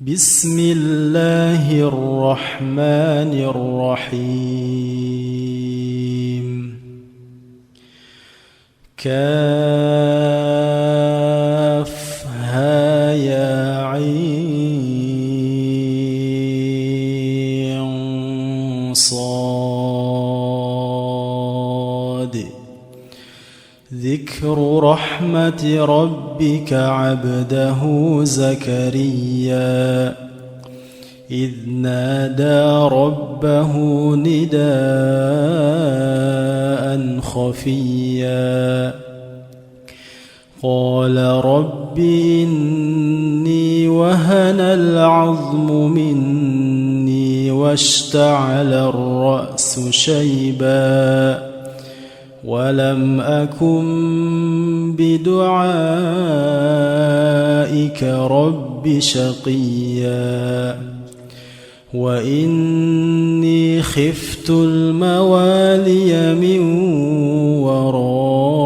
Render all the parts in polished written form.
بسم الله الرحمن الرحيم كافها يا عين صاد ذكر رحمة ربك عبده زكريا إذ نادى ربه نداء خفيا قال رب إني وهن العظم مني واشتعل الرأس شيبا ولم أكن بدعائك رب شقيا وإني خفت الموالي من ورائي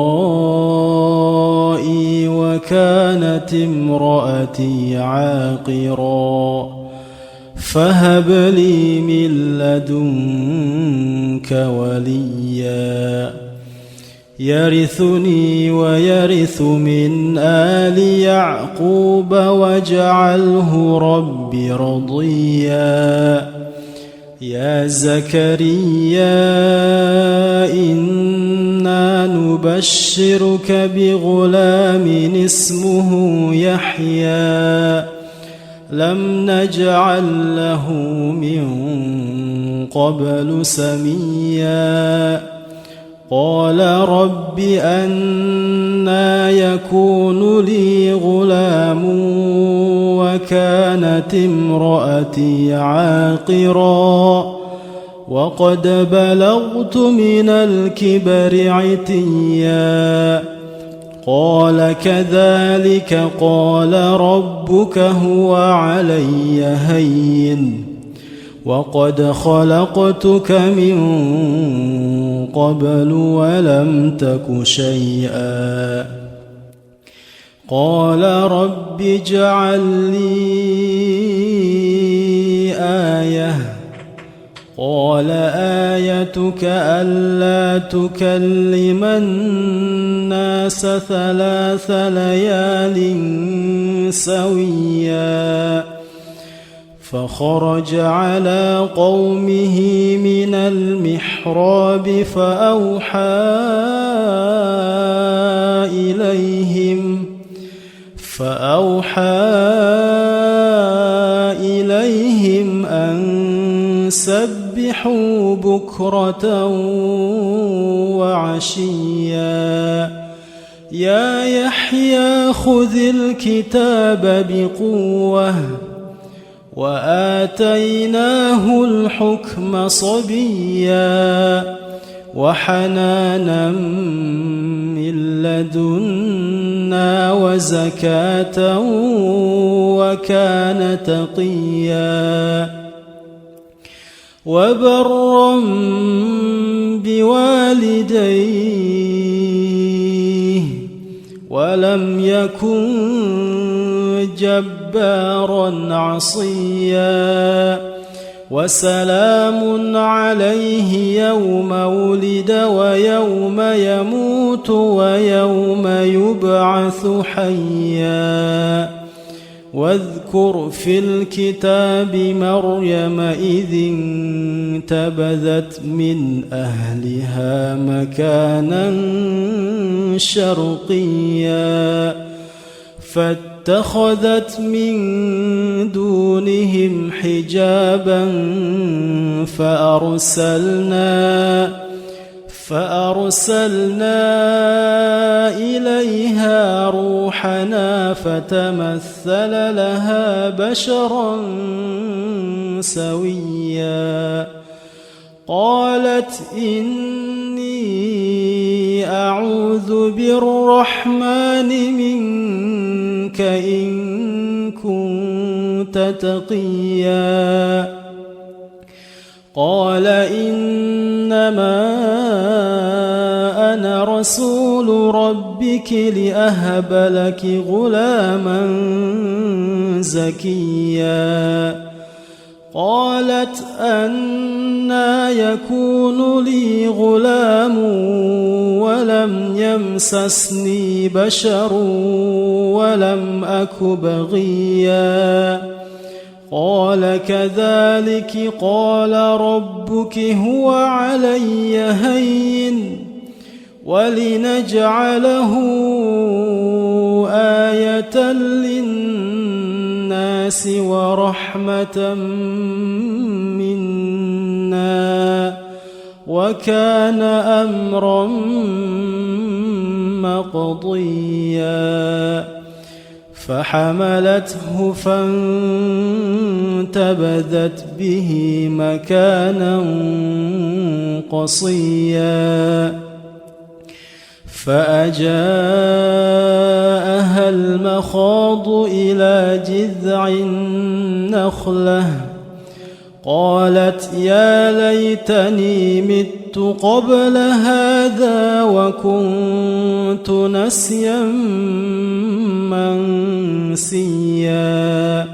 وكانت امرأتي عاقرا فهب لي من لدنك وليا يرثني ويرث من آل يعقوب واجعله رب رضيا يا زكريا إنا نبشرك بغلام اسمه يحيى لم نجعل له من قبل سميا قال رب أنى يكون لي غلام وكانت امرأتي عاقرا وقد بلغت من الكبر عتيا قال كذلك قال ربك هو علي هين وقد خلقتك من قبل ولم تك شيئا قال رب اجعل لي آية قال آيتك ألا تكلم الناس 3 ليال سويا فخرج على قومه من المحراب فأوحى إليهم أن سبحوا بكرة وعشيا يا يحيى خذ الكتاب بقوة وآتيناه الحكم صبيا وحنانا من لدنا وزكاة وكان تقيا وبرا بوالديه ولم يكن جبارا عصيا وسلام عليه يوم ولد ويوم يموت ويوم يبعث حيا واذكر في الكتاب مريم إذ انتبذت من أهلها مكانا شرقيا فاتخذت من دونهم حجابا فأرسلنا إليها روحنا فتمثل لها بشرا سويا قالت إني أعوذ بالرحمن منك إن كنت تقيا قال إنما أنا رسول ربك لأهب لك غلاما زكيا قالت أنى يكون لي غلام ولم يمسسني بشر ولم أك بغيا قال كذلك قال ربك هو علي هين ولنجعله آية للناس ورحمة منا وكان أمرا مقضيا فحملته فانتبذت به مكانا قصيا فأجاءها المخاض إلى جذع النخلة قالت يا ليتني مت قبل هذا وكنت نسيا منسيا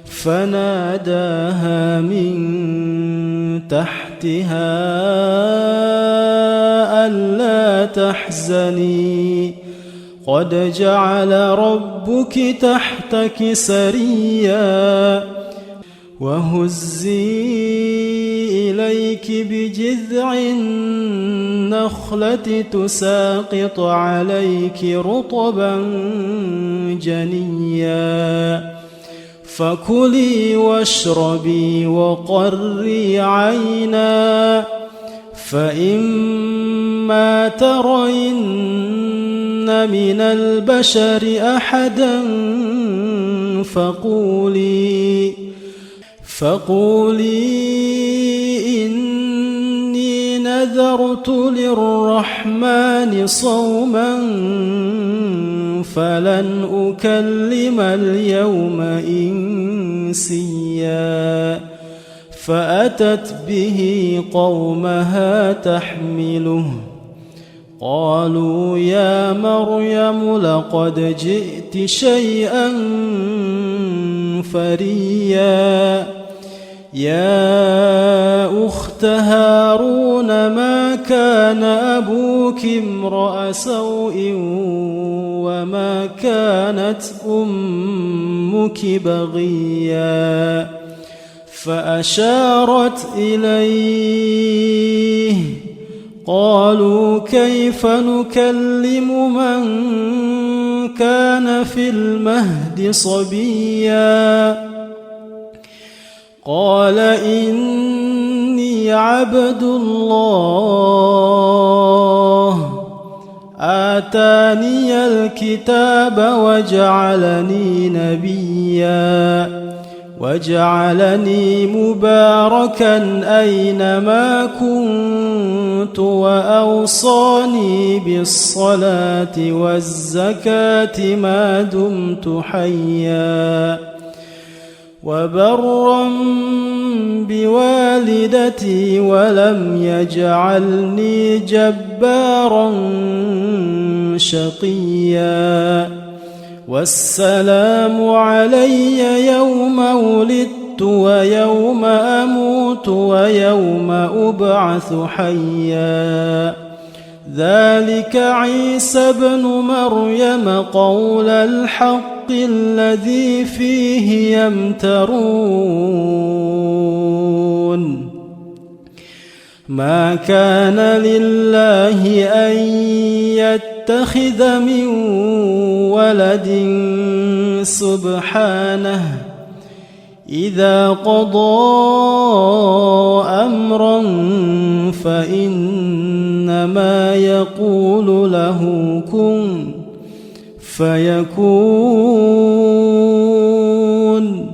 فناداها من تحتها ألا تحزني قد جعل ربك تحتك سريا وهزي إليك بجذع النخلة تساقط عليك رطبا جنيا فكلي واشربي وقري عينا فإما ترين من البشر أحدا فقولي إني نذرت للرحمن صوما فلن أكلم اليوم إنسيا فأتت به قومها تحمله قالوا يا مريم لقد جئت شيئا فريا يا أخت هارون ما كان أبوك امرأ سوء وما كانت أمك بغيا فأشارت إليه قالوا كيف نكلم من كان في المهد صبيا قال إني عبد الله آتاني الكتاب وجعلني نبيا وجعلني مباركا أينما كنت وأوصاني بالصلاة والزكاة ما دمت حيا وبرا بوالدتي ولم يجعلني جبارا شقيا والسلام علي يوم ولدت ويوم أموت ويوم أبعث حيا ذلك عيسى بن مريم قول الحق الذي فيه يمترون ما كان لله أن يتخذ من ولد سبحانه إذا قضى أمرا فإنما يقول له كن فيكون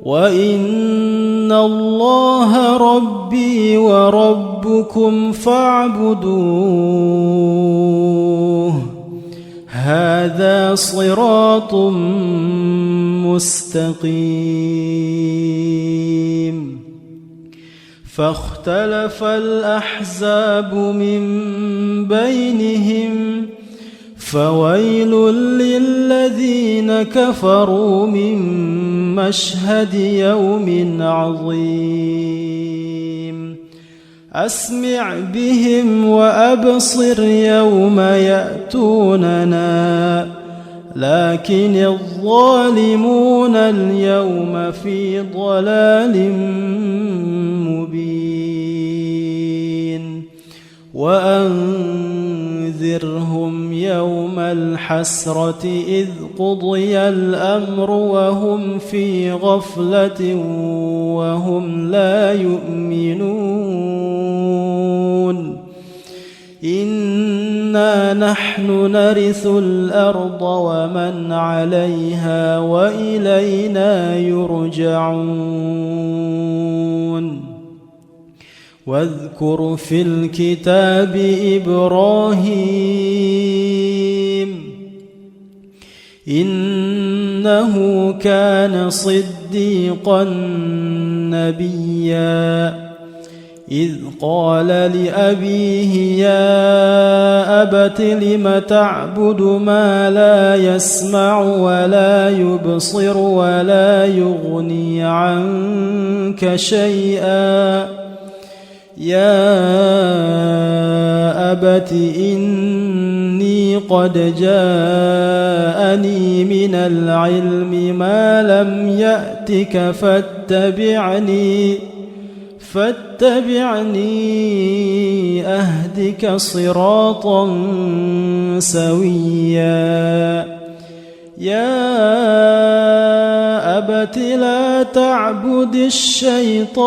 وإن الله ربي وربكم فاعبدوه هذا صراط مستقيم فاختلف الأحزاب من بينهم فويل للذين كفروا من مشهد يوم عظيم أسمع بهم وأبصر يوم يأتوننا لكن الظالمون اليوم في ضلال مبين وأنذرهم يوم الحسرة إذ قضي الأمر وهم في غفلة وهم لا يؤمنون إنا نحن نرث الأرض ومن عليها وإلينا يرجعون واذكر في الكتاب إبراهيم إنه كان صديقا نبيا إذ قال لأبيه يا أبت لم تعبد ما لا يسمع ولا يبصر ولا يغني عنك شيئا يا أبت إني قد جاءني من العلم ما لم يأتك فاتبعني أهدك صراطا سويا يا أبت لا تعبد الشيطان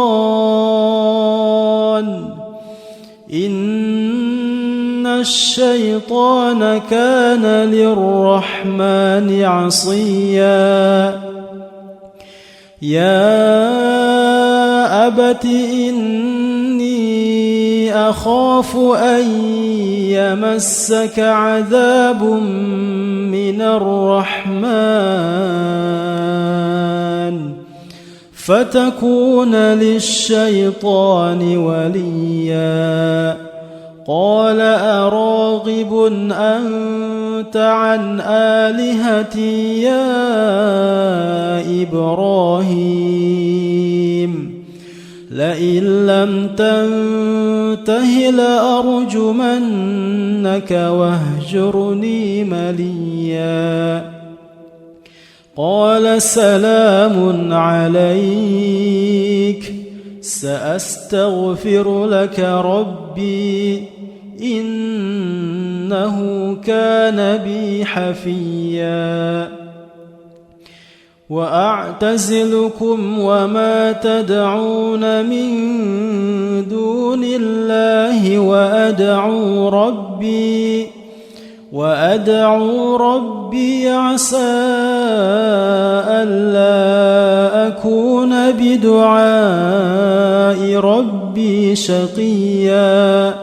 إن الشيطان كان للرحمن عصيا يا أبت إني أخاف أن يمسك عذاب من الرحمن فتكون للشيطان وليا قال أراغب أنت عن آلهتي يا إبراهيم لئن لم تنته لأرجمنك واهجرني مليا قال سلام عليك سأستغفر لك ربي إنه كان بي حفيا وأعتزلكم وما تدعون من دون الله وأدعو ربي عسى ألا أكون بدعاء ربي شقيا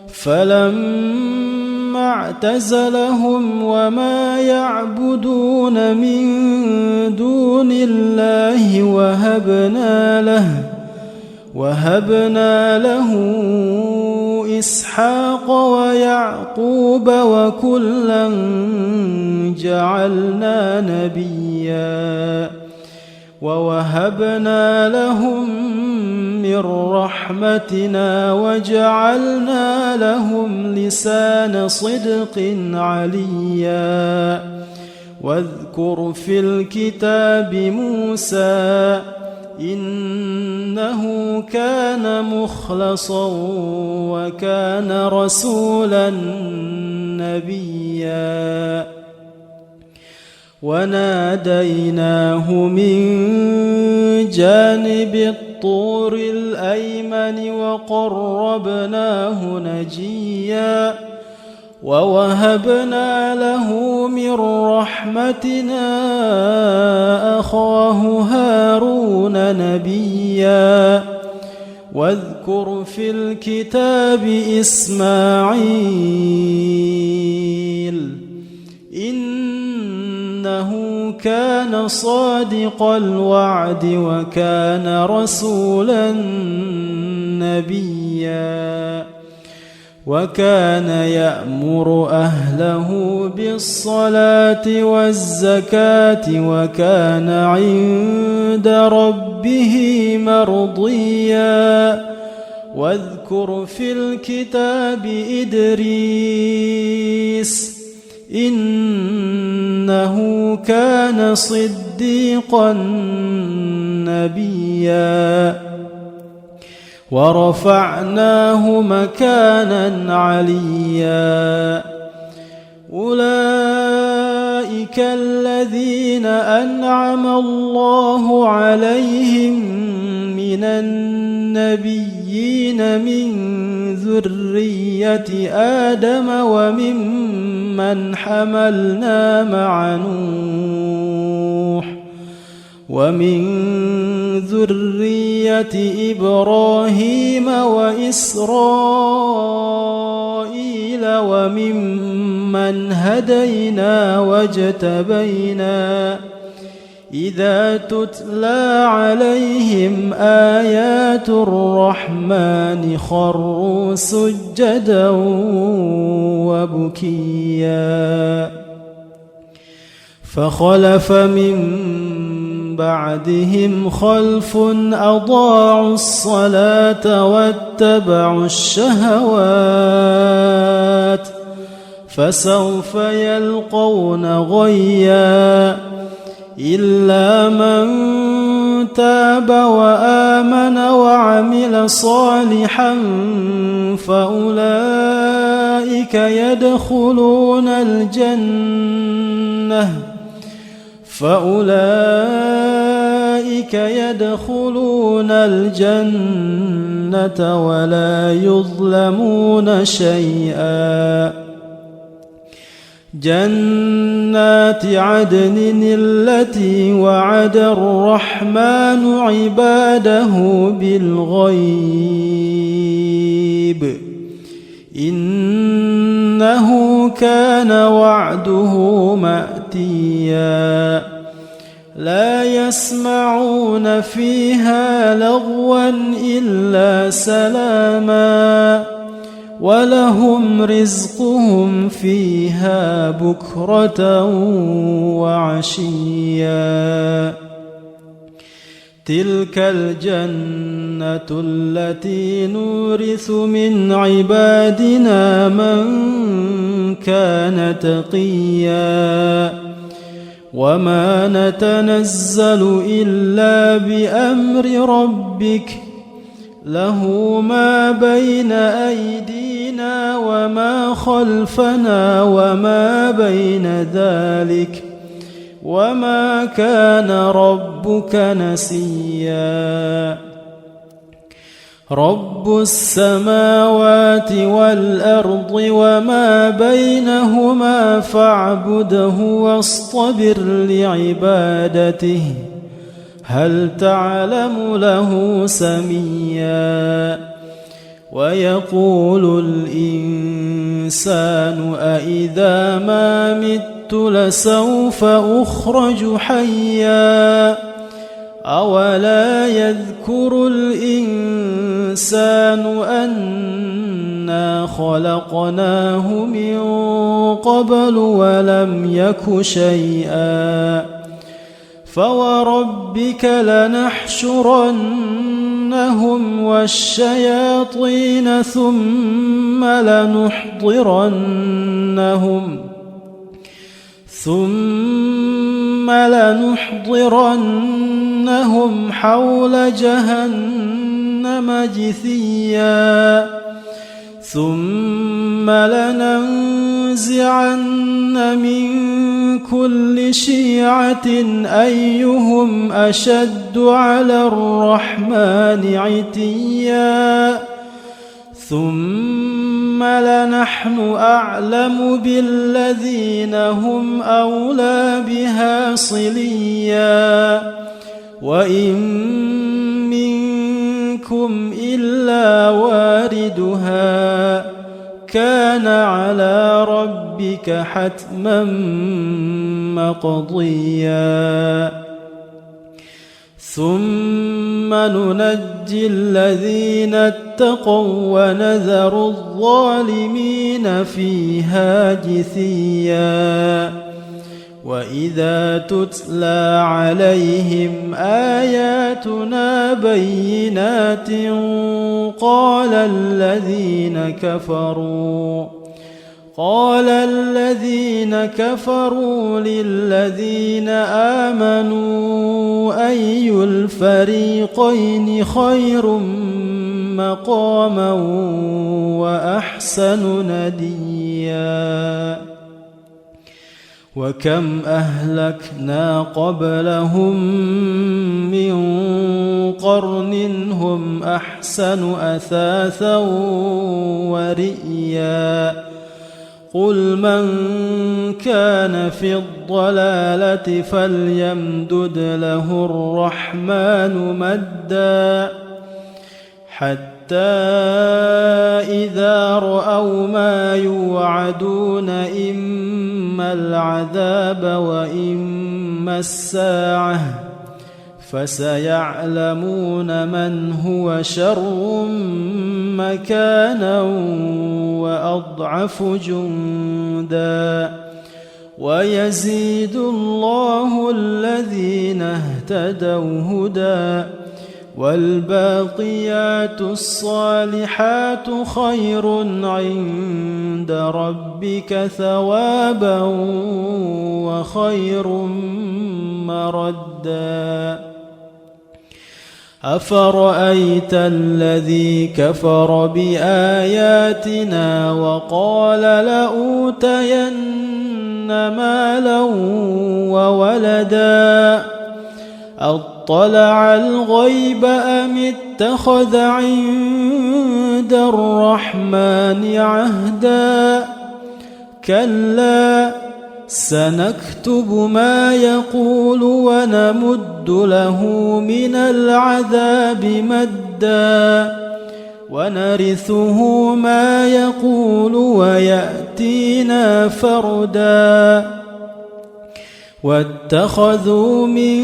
فلما اعتزلهم وما يعبدون من دون الله وهبنا له إسحاق ويعقوب وكلا جعلنا نبيا ووهبنا لهم من رحمتنا وجعلنا لهم لسان صدق عليا واذكر في الكتاب موسى إنه كان مخلصا وكان رسولا نبيا وناديناه من جانب الطور الأيمن وقربناه نجيا ووهبنا له من رحمتنا أخاه هارون نبيا واذكر في الكتاب إسماعيل إنه كان صادق الوعد وكان رسولا نبيا وكان يأمر أهله بالصلاة والزكاة وكان عند ربه مرضيا واذكر في الكتاب إدريس إنه كان صديقا نبيا ورفعناه مكانا عليا أولئك الذين أنعم الله عليهم من النبيين من ذرية آدم وممن حملنا مع نوح ومن ذرية إبراهيم وإسرائيل وممن هدينا واجتبينا إذا تتلى عليهم آيات الرحمن خروا سجدا وبكيا فخلف من بعدهم خلف أضاعوا الصلاة واتبعوا الشهوات فسوف يلقون غيا إلا من تاب وآمن وعمل صالحا فأولئك يدخلون الجنة ولا يظلمون شيئا جنات عدن التي وعد الرحمن عباده بالغيب إنه كان وعده مأتيا لا يسمعون فيها لغوا إلا سلاما ولهم رزقهم فيها بكرة وعشيا تلك الجنة التي نورث من عبادنا من كان تقيا وما نتنزل إلا بأمر ربك له ما بين أيدينا وما خلفنا وما بين ذلك وما كان ربك نسيا رب السماوات والأرض وما بينهما فاعبده واصطبر لعبادته هل تعلم له سميا ويقول الإنسان أإذا ما مت لسوف أخرج حيا أولا يذكر الإنسان أنا خلقناه من قبل ولم يك شيئا فوربك لنحشرنهم والشياطين ثم لنحضرنهم حول جهنم جثيا ثم لننزعن من كل شيعة أيهم أشد على الرحمن عتيا ثم لنحن أعلم بالذين هم أولى بها صليا وإن منكم إلا واردها كان على ربك حتما مقضيا ثم ننجي الذين اتقوا ونذر الظالمين فيها جثيا وإذا تتلى عليهم آياتنا بينات قال الذين كفروا للذين آمنوا أي الفريقين خير مقاما وأحسن نديا وكم أهلكنا قبلهم من قرن هم أحسن أثاثا ورئيا قل من كان في الضلالة فليمدد له الرحمن مدا حتى إذا رأوا ما يوعدون إما العذاب وإما الساعة فسيعلمون من هو شر مكانا وأضعف جندا ويزيد الله الذين اهتدوا هدى والباقيات الصالحات خير عند ربك ثوابا وخير مردا أفرأيت الذي كفر بآياتنا وقال لأوتين مالا وولدا أطلع الغيب أم اتخذ عند الرحمن عهدا كلا سنكتب ما يقول ونمد له من العذاب مدا ونرثه ما يقول ويأتينا فردا واتخذوا من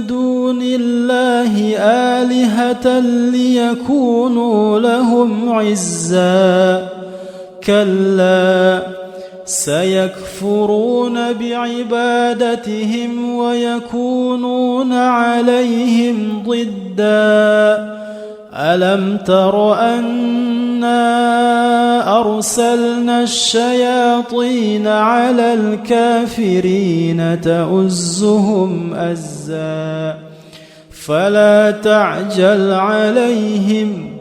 دون الله آلهة ليكونوا لهم عزا كلا سيكفرون بعبادتهم ويكونون عليهم ضدا ألم تر أنا أرسلنا الشياطين على الكافرين تؤزهم أزا فلا تعجل عليهم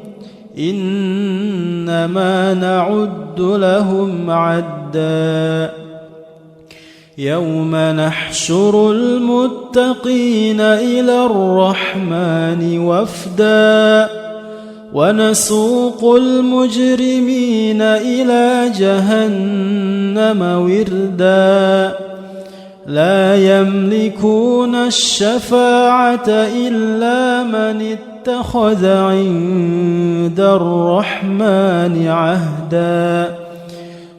إنما نعد لهم عدا يوم نحشر المتقين إلى الرحمن وفدا ونسوق المجرمين إلى جهنم وردا لا يملكون الشفاعة إلا من اتخذ عند الرحمن عهدا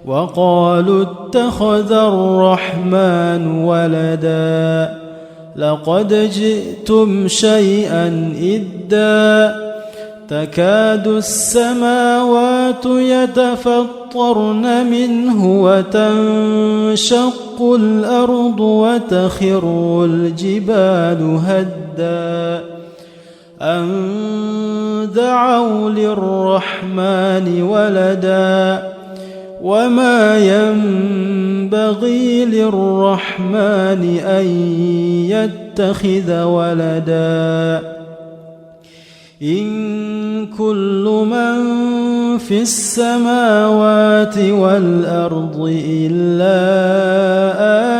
وقالوا اتخذ الرحمن ولدا لقد جئتم شيئا إدا تكاد السماوات يتفطرن منه وتنشق الأرض وتخر الجبال هدا أن دعوا للرحمن ولدا وما ينبغي للرحمن أن يتخذ ولدا إن كل من في السماوات والأرض إلا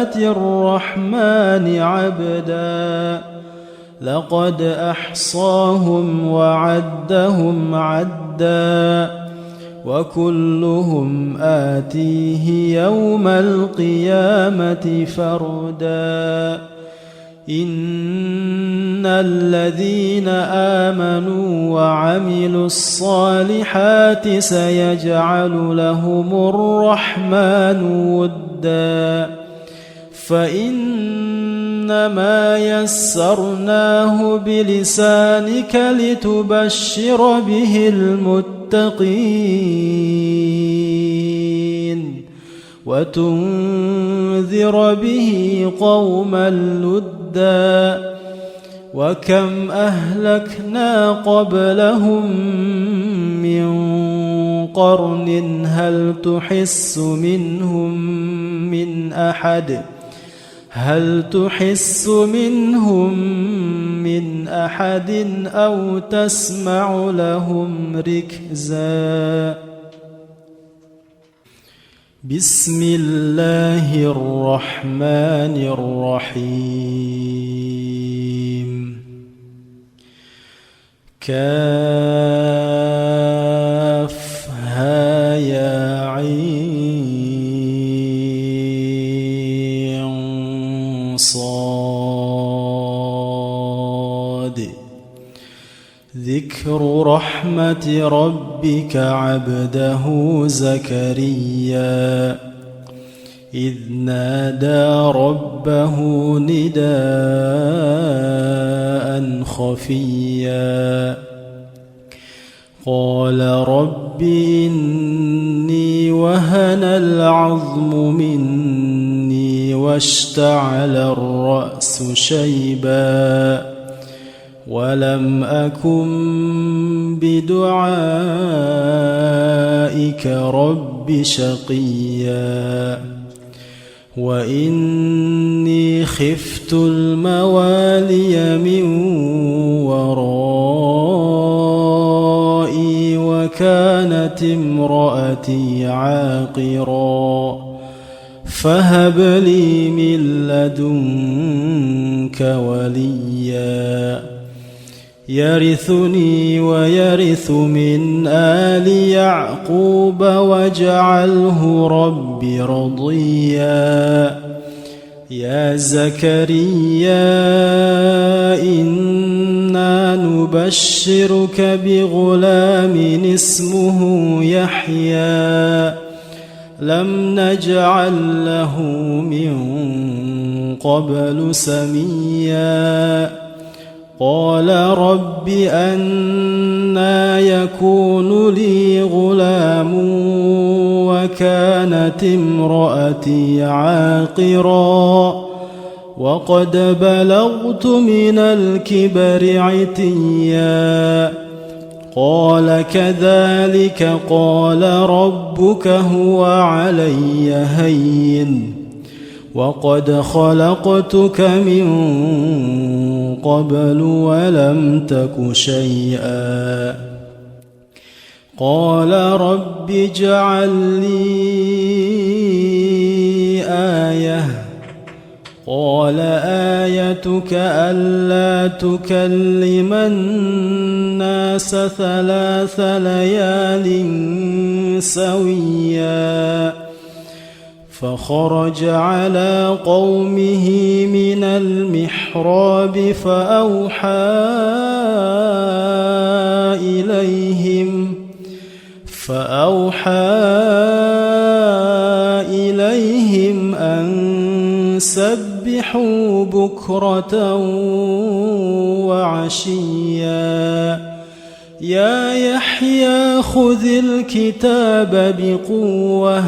آتي الرحمن عبدا لقد أحصاهم وعدهم عدا وكلهم آتيه يوم القيامة فردا إن الذين آمنوا وعملوا الصالحات سيجعل لهم الرحمن ودا فإنما يسرناه بلسانك لتبشر به المتقين وتنذر به قوما لُدًّا وكم أهلكنا قبلهم من قرن هل تحس منهم من أحد أو تسمع لهم ركزا. بسم الله الرحمن الرحيم. كافها يا عين صاد. ذكر رحمة ربك عبده زكريا إذ نادى ربه نداء خفيا قال رب إني وهن العظم مني واشتعل الرأس شيبا ولم أكن بدعائك رب شقيا وإني خفت الموالي من ورائي وكانت امرأتي عاقرا فهب لي من لدنك وليا يرثني ويرث من آل يعقوب واجعله رب رضيا. يا زكريا إنا نبشرك بغلام اسمه يحيى لم نجعل له من قبل سميا قال رب أنى يكون لي غلام وكانت امرأتي عاقرا وقد بلغت من الكبر عتيا قال كذلك قال ربك هو علي هين وقد خلقتك من قبل ولم تك شيئا قال رب اجعل لي آية قال آيتك ألا تكلم الناس 3 ليال سويا فخرج على قومه من المحراب فأوحى إليهم أن سبحوا بكرة وعشيا يا يحيى خذ الكتاب بقوة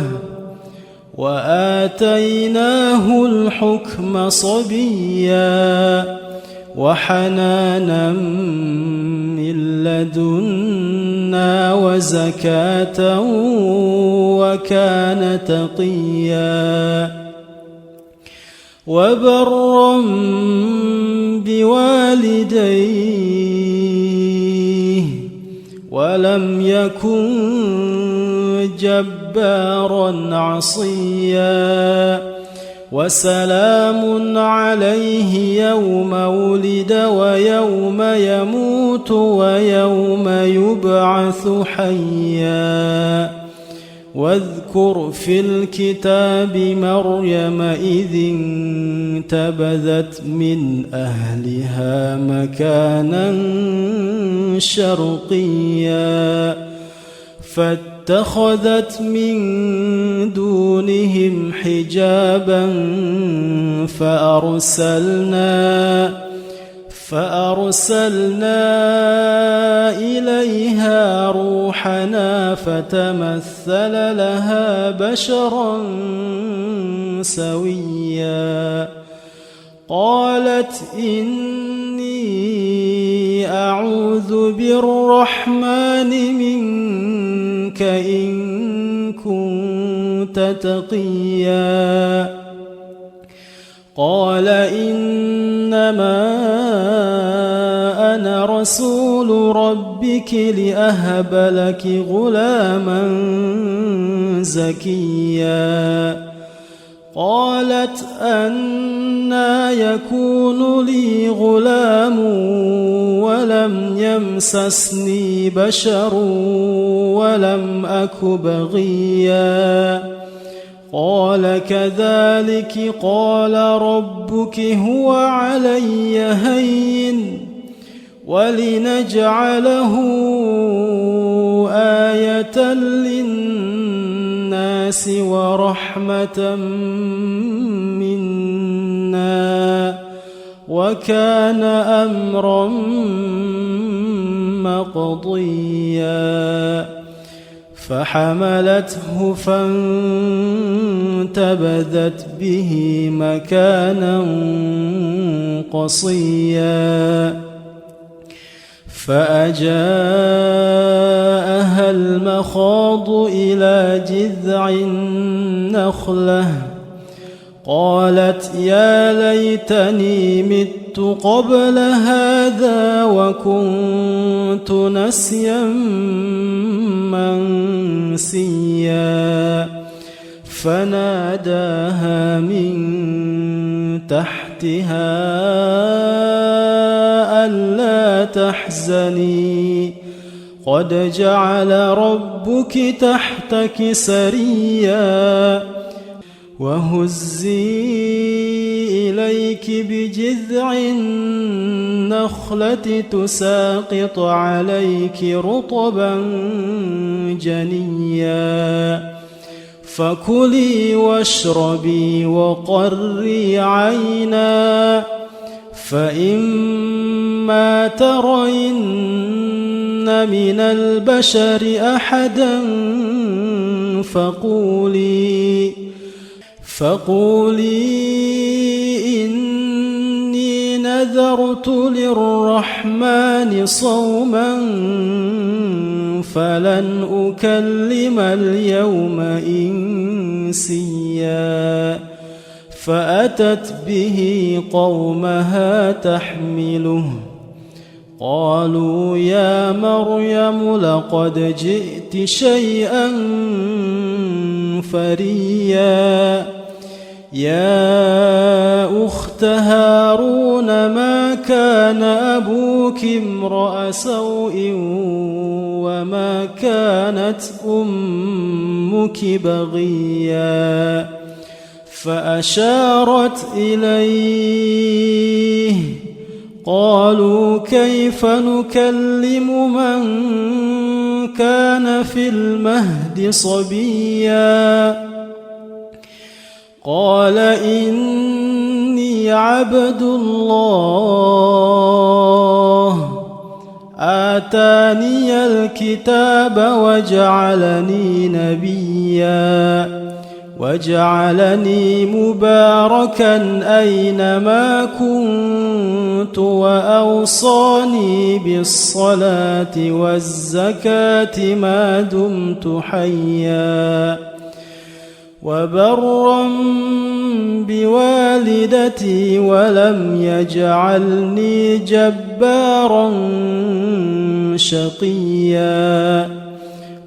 وآتيناه الحكم صبيا وحنانا من لدنا وزكاة وكان تقيا وبرا بوالديه ولم يكن جبارا عصيا وسلام عليه يوم ولد ويوم يموت ويوم يبعث حيا واذكر في الكتاب مريم إذ انتبذت من أهلها مكانا شرقيا واتخذت من دونهم حجابا فأرسلنا إليها روحنا فتمثل لها بشرا سويا قالت إني أعوذ بالرحمن منك إن كنت تقيا قال إنما أنا رسول ربك لأهب لك غلاما زكيا قالت أنى يكون لي غلام ولم يمسسني بشر ولم أك بغيا قال كذلك قال ربك هو علي هين ولنجعله آية للناس ورحمة منا وكان أمرا مقضيا فحملته فانتبذت به مكانا قصيا فأجاءها المخاض إلى جذع النخلة قالت يا ليتني مت قبل هذا وكنت نسيا منسيا فناداها من تحتها ألا تحزني قد جعل ربك تحتك سريا وهزي إليك بجذع النخلة تساقط عليك رطبا جنيا فكلي واشربي وقري عينا فإما ترين من البشر أحدا فقولي إني نذرت للرحمن صوما فلن أكلم اليوم إنسيا فأتت به قومها تحمله قالوا يا مريم لقد جئت شيئا فريا يا أخت هارون ما كان أبوك امرأ سوء وما كانت أمك بغيا فأشارت إليه قالوا كيف نكلم من كان في المهد صبيا قال إني عبد الله آتاني الكتاب وجعلني نبيا وجعلني مباركا أينما كنت وأوصاني بالصلاة والزكاة ما دمت حيا وبرا بوالدتي ولم يجعلني جبارا شقيا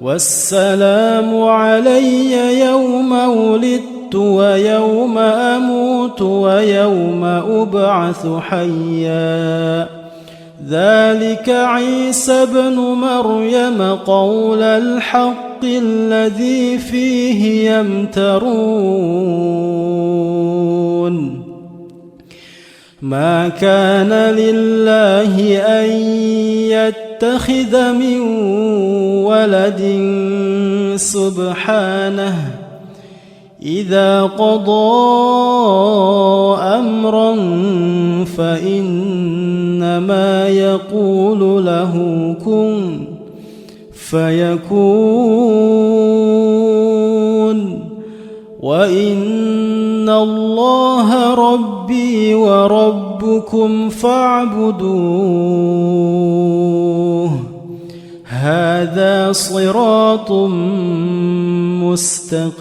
والسلام علي يوم ولدت ويوم أموت ويوم أبعث حيا ذلك عيسى ابن مريم قول الحق الذي فيه يمترون ما كان لله أن يتخذ من ولد سبحانه إذا قضى أمرا فإنما يقول له كن فيكون وإن الله ربي وربكم فاعبدوه هذا صراط مستقيم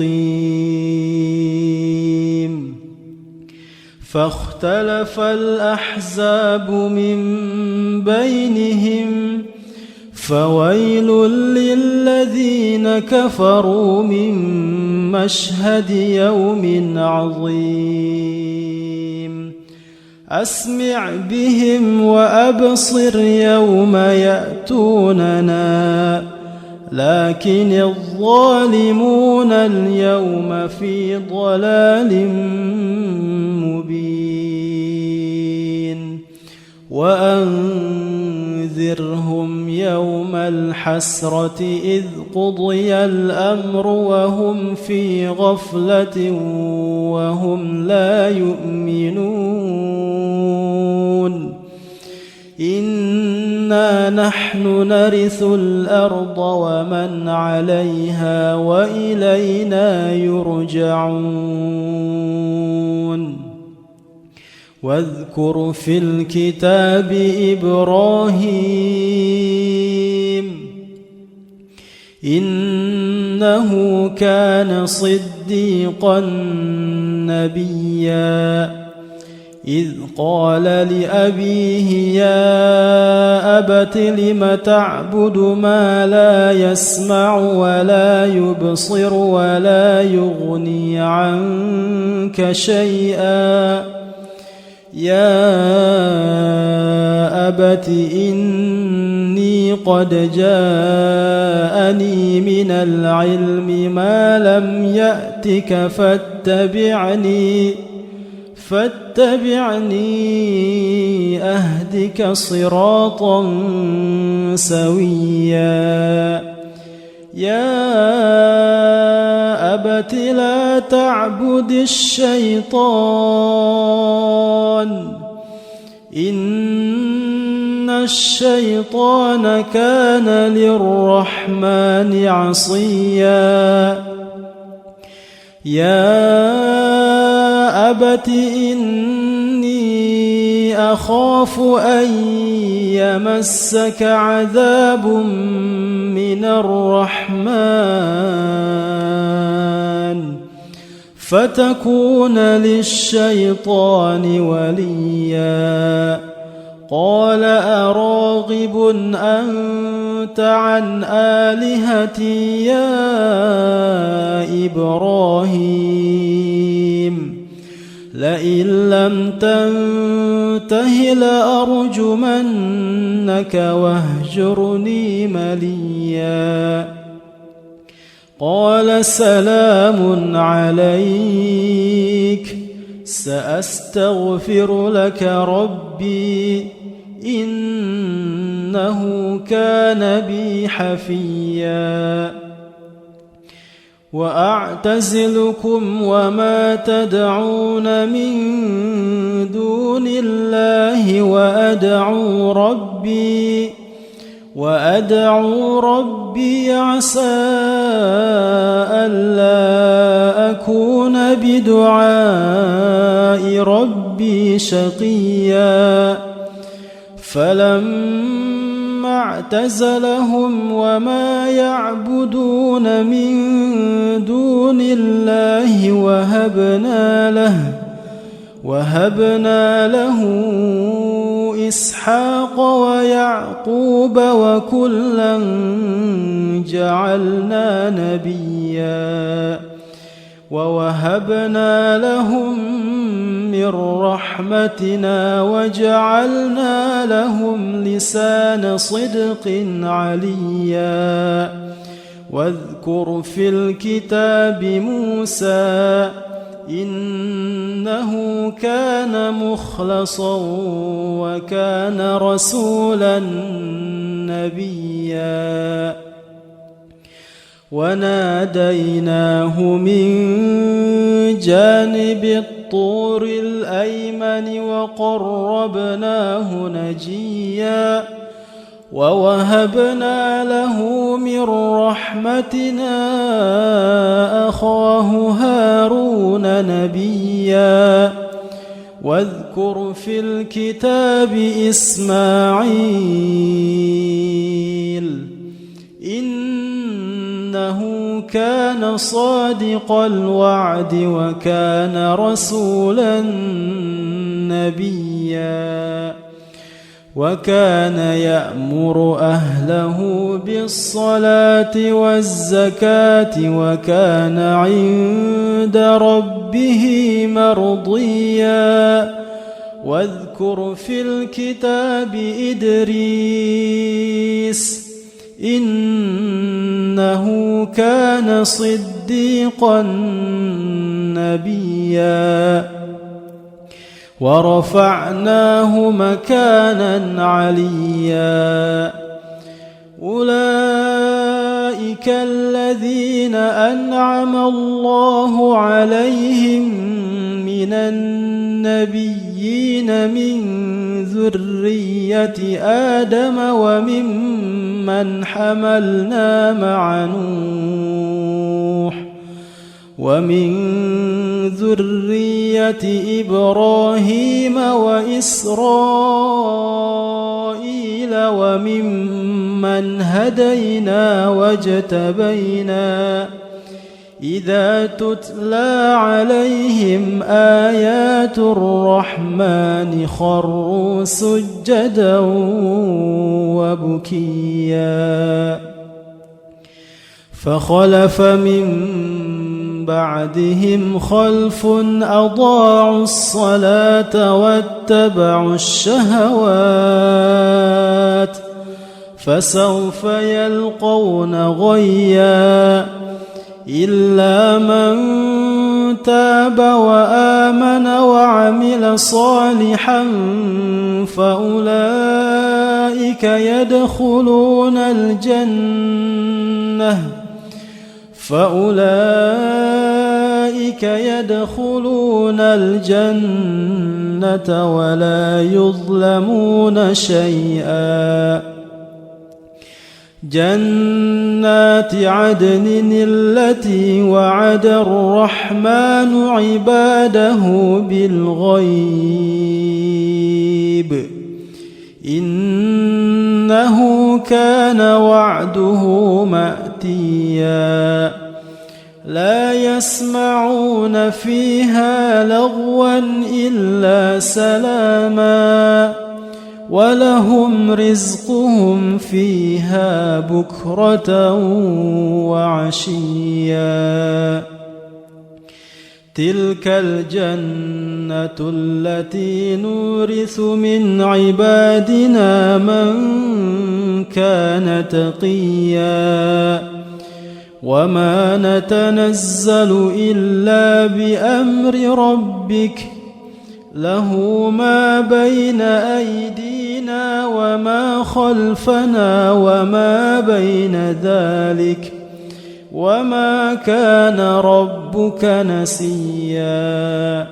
فاختلف الأحزاب من بينهم فويل للذين كفروا من مشهد يوم عظيم أسمع بهم وأبصر يوم يأتوننا لكن الظالمون اليوم في ضلال مبين وأنذرهم يوم الحسرة إذ قضي الأمر وهم في غفلة وهم لا يؤمنون إنا نحن نرث الأرض ومن عليها وإلينا يرجعون واذكر في الكتاب إبراهيم إنه كان صديقا نبيا إذ قال لأبيه يا أبت لم تعبد ما لا يسمع ولا يبصر ولا يغني عنك شيئا يا أبت إني قد جاءني من العلم ما لم يأتك فاتبعني أهدك صراطا سويا يا أبت لا تعبد الشيطان إن الشيطان كان للرحمن عصيا يا أبت إني أخاف أن يمسك عذاب من الرحمن فتكون للشيطان وليا قال أراغب أنت عن آلهتي يا إبراهيم لئن لم تنته لأرجمنك واهجرني مليا قال سلام عليك سأستغفر لك ربي إنه كان بي حفيا وأعتزلكم وما تدعون من دون الله وأدعو ربي عسى ألا أكون بدعاء ربي شقيا فلما اعتزلهم وما يعبدون من دون الله وهبنا له إسحاق ويعقوب وكلا جعلنا نبيا ووهبنا لهم من رحمتنا وجعلنا لهم لسان صدق عليا واذكر في الكتاب موسى إنه كان مخلصا وكان رسولا نبيا وناديناه من جانب الطور الأيمن وقربناه نجيا ووهبنا له من رحمتنا أخاه هارون نبيا واذكر في الكتاب إسماعيل إنه كان صادق الوعد وكان رسولا نبيا وكان يأمر أهله بالصلاة والزكاة وكان عند ربه مرضيا واذكر في الكتاب إدريس إنه كان صديقا نبيا ورفعناه مكانا عليا أولئك الذين أنعم الله عليهم من النبيين من ذرية آدم وممن حملنا مع نوح ومن ذرية إبراهيم وإسرائيل وممن هدينا واجتبينا إذا تتلى عليهم آيات الرحمن خروا سجدا وبكيا فخلف من بعدهم خلف أضاعوا الصلاة واتبعوا الشهوات فسوف يلقون غيا إلا من تاب وآمن وعمل صالحا فأولئك يدخلون الجنة ولا يظلمون شيئا جنات عدن التي وعد الرحمن عباده بالغيب إنه كان وعده مأتيا لا يسمعون فيها لغوا إلا سلاما ولهم رزقهم فيها بكرة وعشيا تلك الجنة التي نورث من عبادنا من كان تقيا وما نتنزل إلا بأمر ربك له ما بين أيدينا وما خلفنا وما بين ذلك وما كان ربك نسيا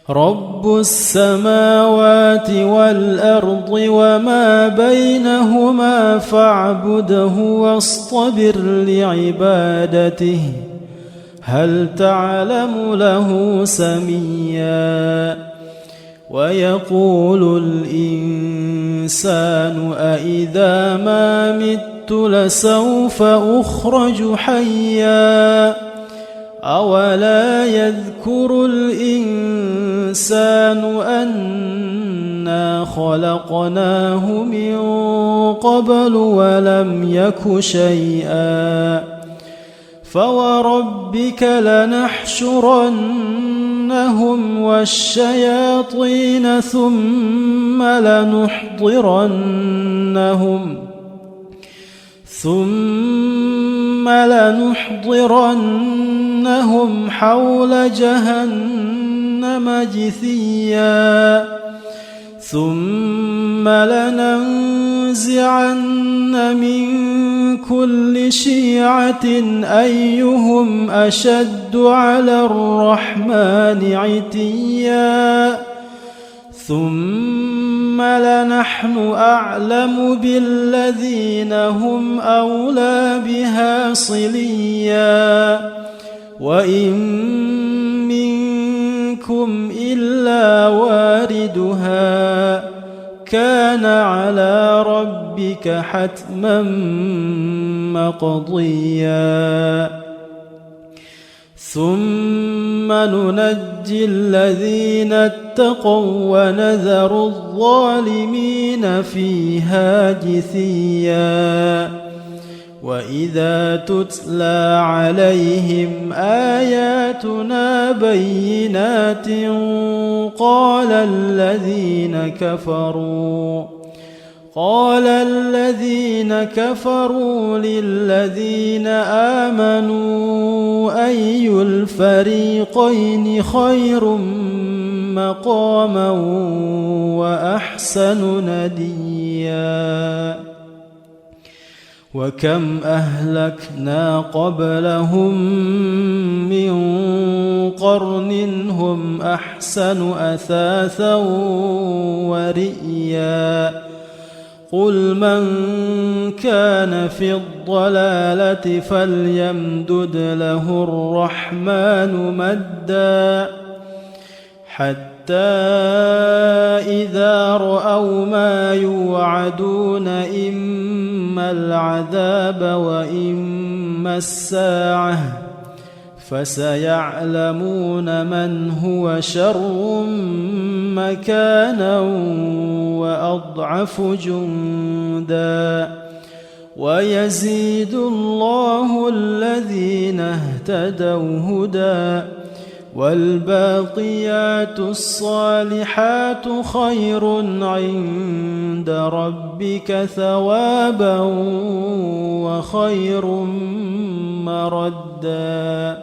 رب السماوات والأرض وما بينهما فاعبده واصطبر لعبادته هل تعلم له سميا ويقول الإنسان أإذا ما مت لسوف أخرج حيا أولا يذكر الإنسان أنا خلقناه من قبل ولم يك شيئا فوربك لنحشرنهم والشياطين ثم لنحضرنهم حول جهنم جثيا ثم لننزعن من كل شيعة أيهم أشد على الرحمن عتيا ثم لنحن أعلم بالذين هم أولى بها صليا وإن منكم إلا واردها كان على ربك حتما مقضيا ثم ننجي الذين اتقوا ونذر الظالمين فيها جثيا وإذا تتلى عليهم آياتنا بينات قال الذين كفروا للذين آمنوا أي الفريقين خير مقاما وأحسن نديا وكم أهلكنا قبلهم من قرن هم أحسن أثاثا ورئيا قل من كان في الضلالة فليمدد له الرحمن مدا حتى إذا رأوا ما يوعدون إما العذاب وإما الساعة فسيعلمون من هو شر مكانا وأضعف جندا ويزيد الله الذين اهتدوا هدى والباقيات الصالحات خير عند ربك ثوابا وخير مردا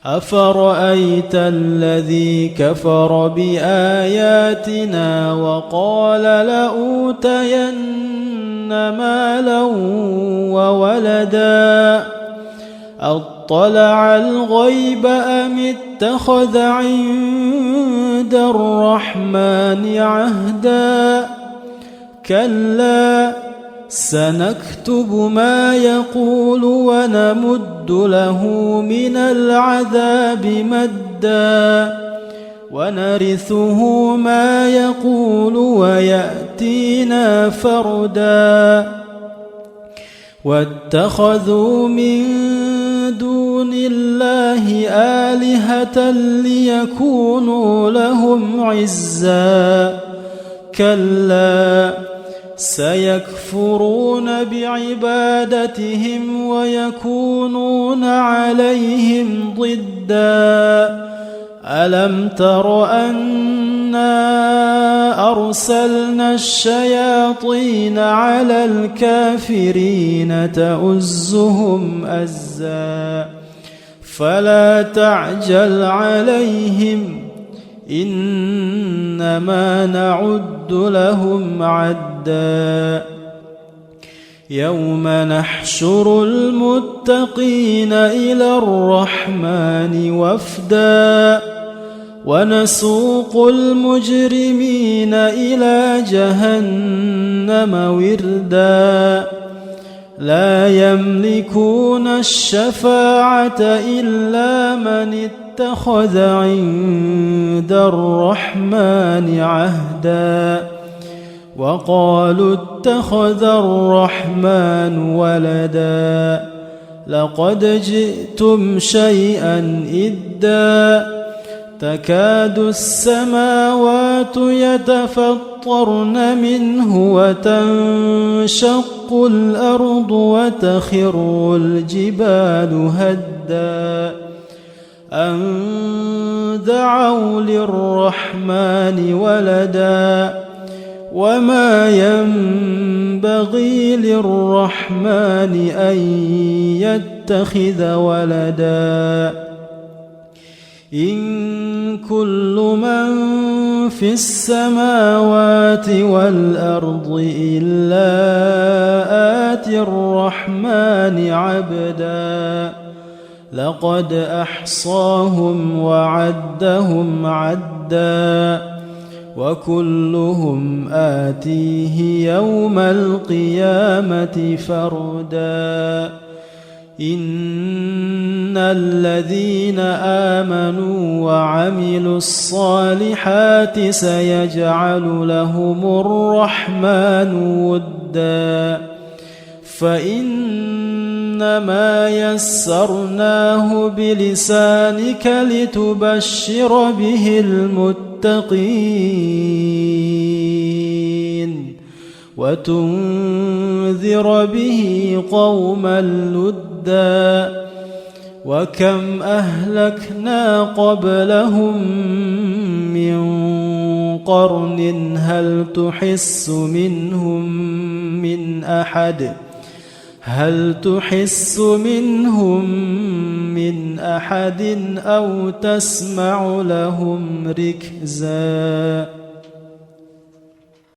أفرأيت الذي كفر بآياتنا وقال لأوتين مالا وولدا أطلع الغيب أم اتخذ عند الرحمن عهدا كلا سنكتب ما يقول ونمد له من العذاب مدا ونرثه ما يقول ويأتينا فردا واتخذوا من دون الله آلهة ليكونوا لهم عزا كلا سيكفرون بعبادتهم ويكونون عليهم ضدا ألم تر أنا أرسلنا الشياطين على الكافرين تؤزهم أزا فلا تعجل عليهم إنما نعد لهم عدا يوم نحشر المتقين إلى الرحمن وفدا ونسوق المجرمين إلى جهنم وردا لا يملكون الشفاعة إلا من اتخذ عند الرحمن عهدا وقالوا اتخذ الرحمن ولدا لقد جئتم شيئا إدا تكاد السماوات يتفطرن منه وتنشق الأرض وتخر الجبال هدا أن دعوا للرحمن ولدا وما ينبغي للرحمن أن يتخذ ولدا إن كل من في السماوات والأرض إلا آتي الرحمن عبدا لقد أحصاهم وعدهم عدا وكلهم آتيه يوم القيامة فردا إن الذين آمنوا وعملوا الصالحات سيجعل لهم الرحمن ودا فإنما يسرناه بلسانك لتبشر به المتقين وتنذر به قوما لدا وكم أهلكنا قبلهم من قرن هل تحس منهم من أحد أو تسمع لهم ركزا